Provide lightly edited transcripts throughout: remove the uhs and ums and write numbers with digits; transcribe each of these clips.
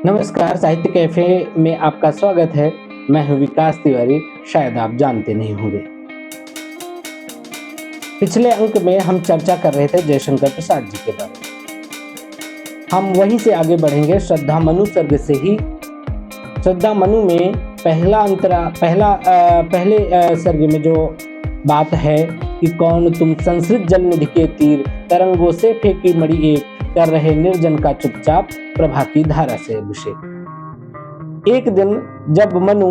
नमस्कार, साहित्य कैफ़े में आपका स्वागत है। मैं हूँ विकास तिवारी, शायद आप जानते नहीं होंगे। पिछले अंक में हम चर्चा कर रहे थे जयशंकर प्रसाद जी के बारे में। हम वहीं से आगे बढ़ेंगे श्रद्धा मनु सर्ग से ही। श्रद्धा मनु में पहले सर्ग में जो बात है कि कौन तुम संस्कृत जल निधि के तीर, तरंगों से फेंकी मणि एक, कर रहे निर्जन का चुपचाप, प्रभा की धारा से अभिषेक। एक दिन जब मनु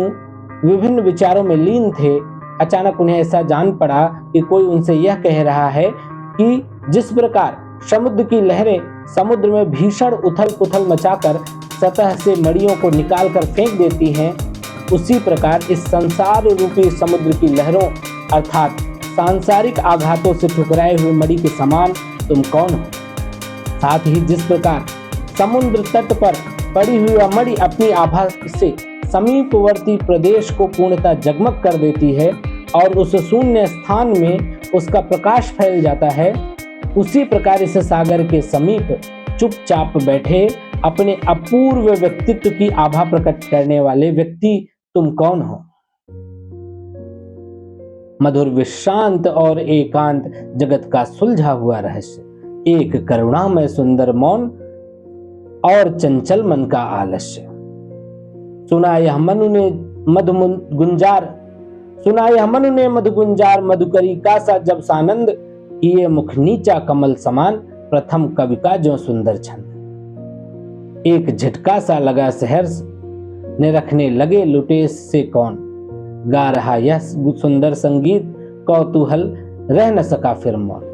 विभिन्न विचारों में लीन थे, अचानक उन्हें ऐसा जान पड़ा कि कोई उनसे यह कह रहा है कि जिस प्रकार समुद्र की लहरें समुद्र में भीषण उथल पुथल मचाकर सतह से मड़ियों को निकालकर फेंक देती हैं, उसी प्रकार इस संसार रूपी समुद्र की लहरों अर्थात सांसारिक आघातों से ठुकराए हुए मणि के समान तुम कौन हो। साथ ही जिस प्रकार समुद्र तट पर पड़ी हुई मणि अपनी आभा से समीपवर्ती प्रदेश को पूर्णतः जगमग कर देती है और उस शून्य स्थान में उसका प्रकाश फैल जाता है, उसी प्रकार इस सागर के समीप चुपचाप बैठे अपने अपूर्व व्यक्तित्व की आभा प्रकट करने वाले व्यक्ति तुम कौन हो। मधुर विश्रांत और एकांत जगत का सुलझा हुआ रहस्य, एक करुणामय सुंदर मौन और चंचल मन का आलस्य। सुना यह मनु ने मधुगुंजार मधुकरी का सा जब सानंद, किए मुख नीचा कमल समान, प्रथम कवि का जो सुंदर छंद। एक झटका सा लगा सहर्ष, ने रखने लगे लुटेस से कौन, गा रहा यह सुंदर संगीत, कौतूहल रह न सका फिर मौन।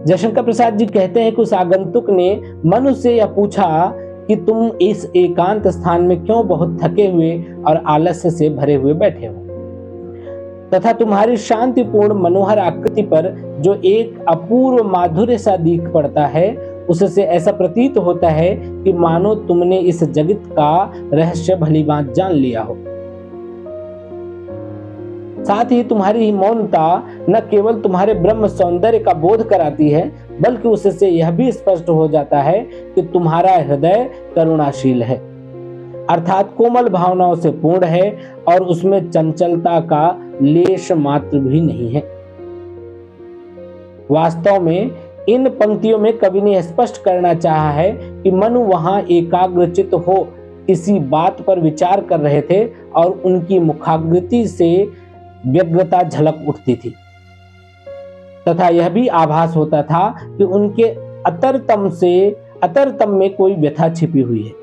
जयशंकर प्रसाद जी कहते हैं कि उस आगंतुक ने मनु से यह पूछा कि तुम इस एकांत स्थान में क्यों बहुत थके हुए और आलस्य से भरे हुए बैठे हो, तथा तुम्हारी शांतिपूर्ण मनोहर आकृति पर जो एक अपूर्व माधुर्य सा दीख पड़ता है, उससे ऐसा प्रतीत होता है कि मानो तुमने इस जगत का रहस्य भलीभांति जान लिया हो। साथ ही तुम्हारी मौनता न केवल तुम्हारे ब्रह्म सौंदर्य का बोध कराती है, बल्कि उससे यह भी स्पष्ट हो जाता है कि तुम्हारा हृदय करुणाशील है, अर्थात कोमल भावनाओं से पूर्ण है और उसमें चंचलता का लेश मात्र भी नहीं है। वास्तव में इन पंक्तियों में कवि ने स्पष्ट करना चाहा है कि मनु वहां एकाग्रचित हो किसी बात पर विचार कर रहे थे और उनकी मुखाग्रति से व्यग्रता झलक उठती थी, तथा यह भी आभास होता था कि उनके अतरतम में कोई व्यथा छिपी हुई है।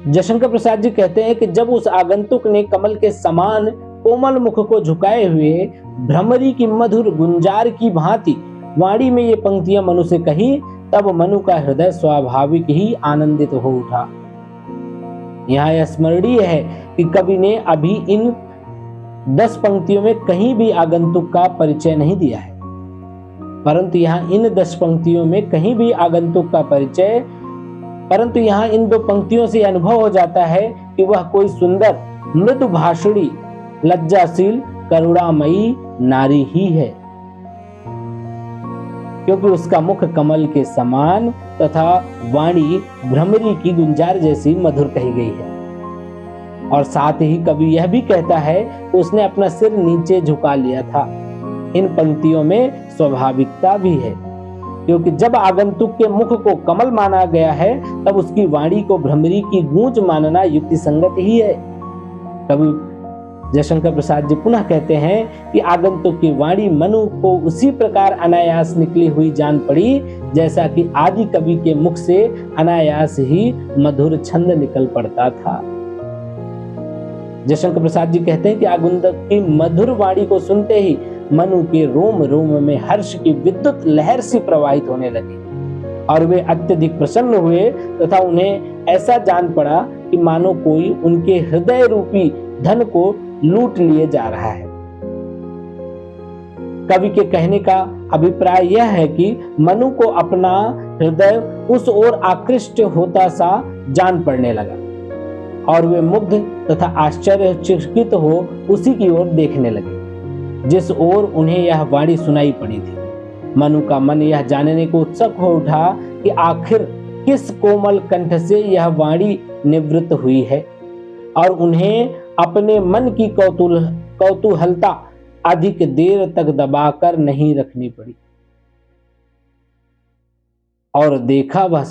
जयशंकर प्रसाद जी कहते हैं कि जब उस आगंतुक ने कमल के समान कोमल मुख को झुकाए हुए भ्रमरी की मधुर गुंजार की भांति वाणी में ये पंक्तियां मनु से कही, तब मनु का हृदय स्वाभाविक ही आनंदित हो उठा। यहाँ यह स्मरणीय है कि कवि ने अभी इन 10 पंक्तियों में कहीं भी आगंतुक का परिचय नहीं दिया है, परंतु यहाँ इन 10 पंक्तियों में कहीं भी आगंतुक का परिचय, परंतु यहाँ इन 2 पंक्तियों से अनुभव हो जाता है कि वह कोई सुंदर मृदु भाषणी लज्जाशील करुणामयी नारी ही है, क्योंकि उसका मुख कमल के समान तथा वाणी भ्रमरी की गुंजार जैसी मधुर कही गई है। और साथ ही कवि यह भी कहता है कि उसने अपना सिर नीचे झुका लिया था। इन पंक्तियों में स्वाभाविकता भी है, क्योंकि जब आगंतुक के मुख को कमल माना गया है, तब उसकी वाणी को भ्रमरी की गूंज मानना युक्ति संगत ही है। कवि जयशंकर प्रसाद जी पुनः कहते हैं कि आगंतुक की वाणी मनु को उसी प्रकार अनायास निकली हुई जान पड़ी, जैसा कि आदि कवि के मुख से अनायास ही मधुर छंद निकल पड़ता था। जयशंकर प्रसाद जी कहते हैं कि आगंतुक की मधुर वाणी को सुनते ही मनु के रोम रोम में हर्ष की विद्युत लहर सी प्रवाहित होने लगी और वे अत्यधिक प्रसन्न हुए, तथा उन्हें ऐसा जान पड़ा कि मानो कोई उनके हृदय रूपी धन को लूट लिए जा रहा है। कवि के कहने का अभिप्राय यह है कि मनु को अपना हृदय उस ओर आकृष्ट होता सा जान पड़ने लगा और वे मुग्ध तथा आश्चर्यचकित हो उसी की ओर देखने लगे जिस ओर उन्हें यह वाणी सुनाई पड़ी थी। मनु का मन यह जानने को उत्सुक हो उठा कि आखिर किस कोमल कंठ से यह वाणी निवृत्त हुई है, और उन्हें अपने मन की कौतूहलता अधिक देर तक दबाकर नहीं रखनी पड़ी और देखा वह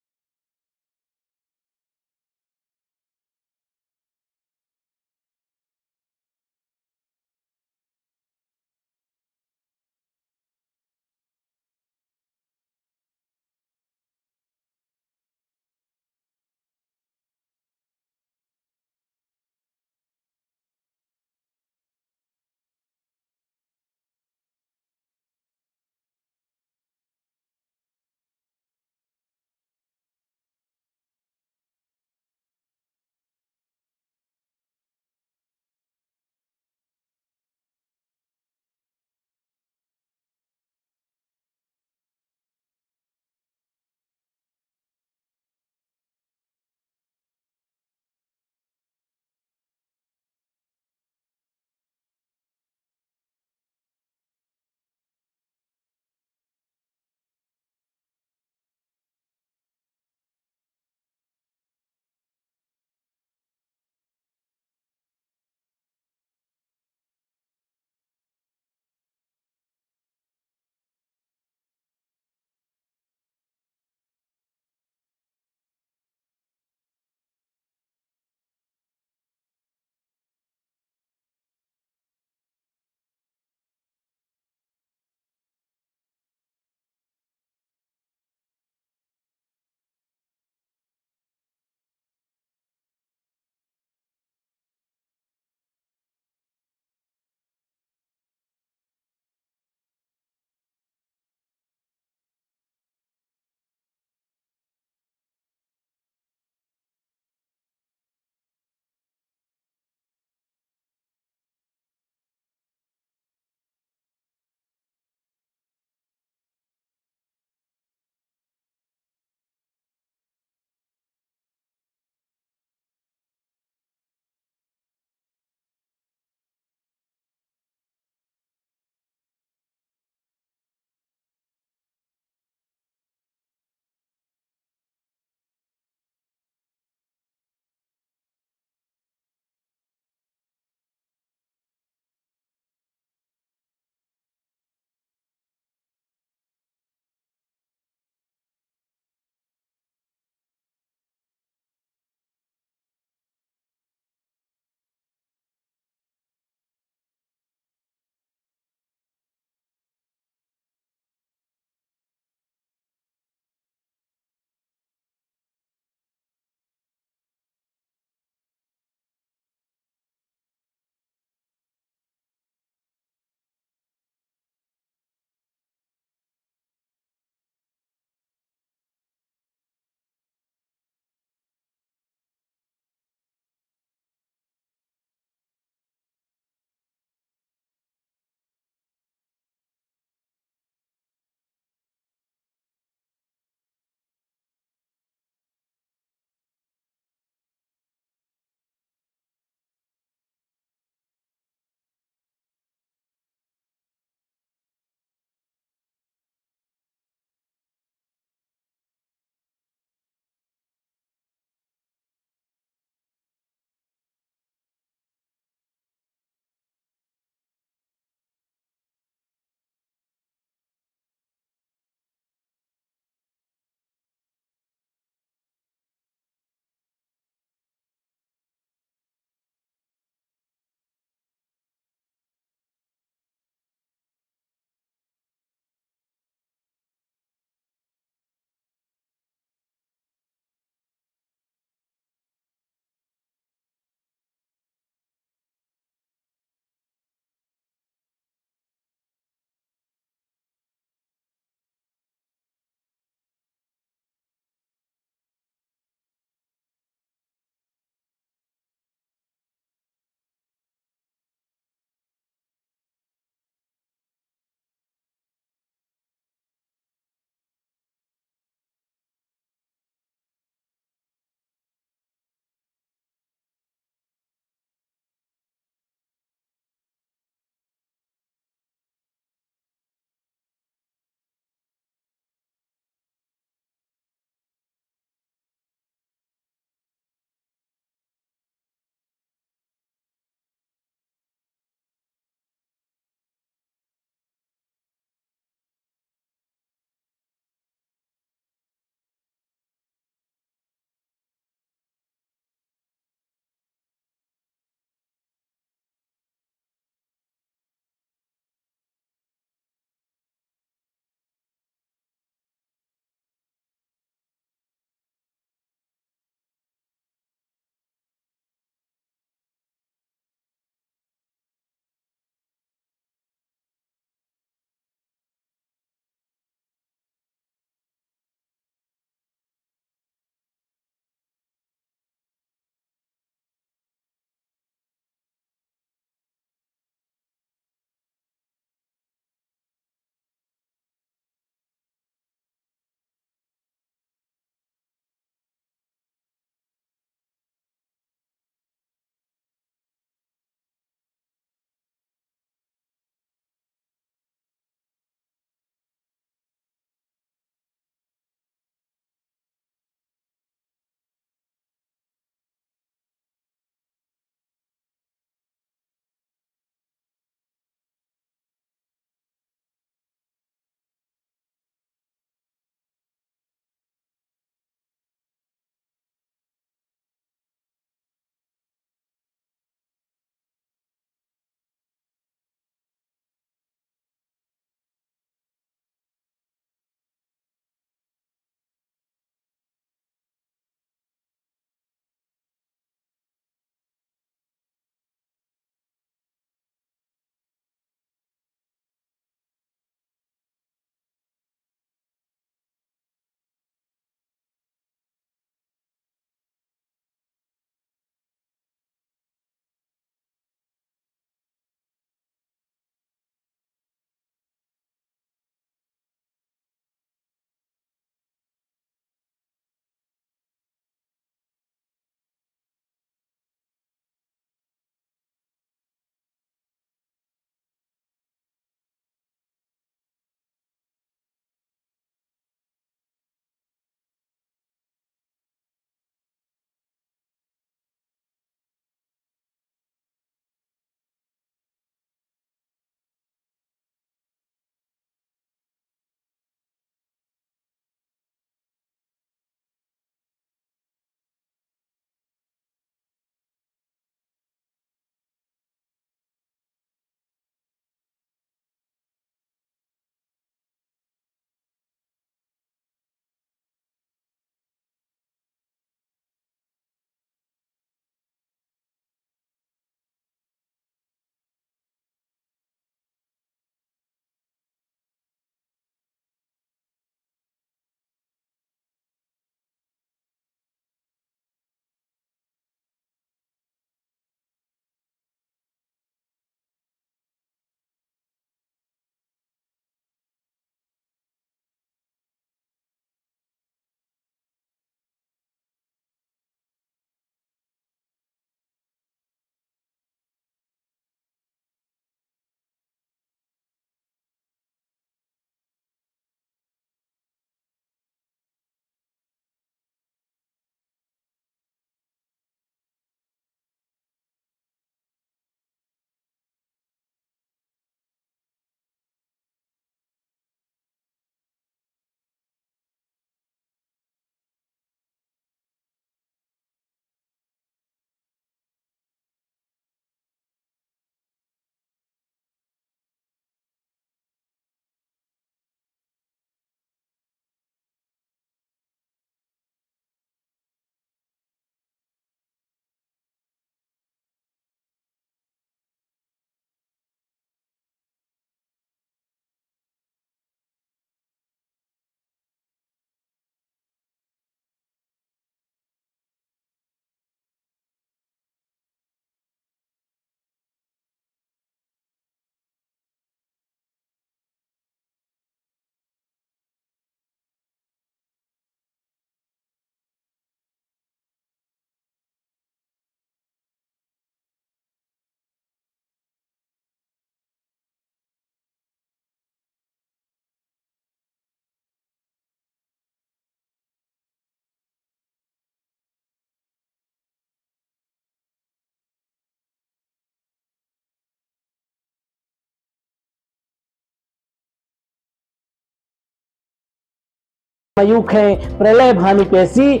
मयूख है प्रलय भानु कैसी,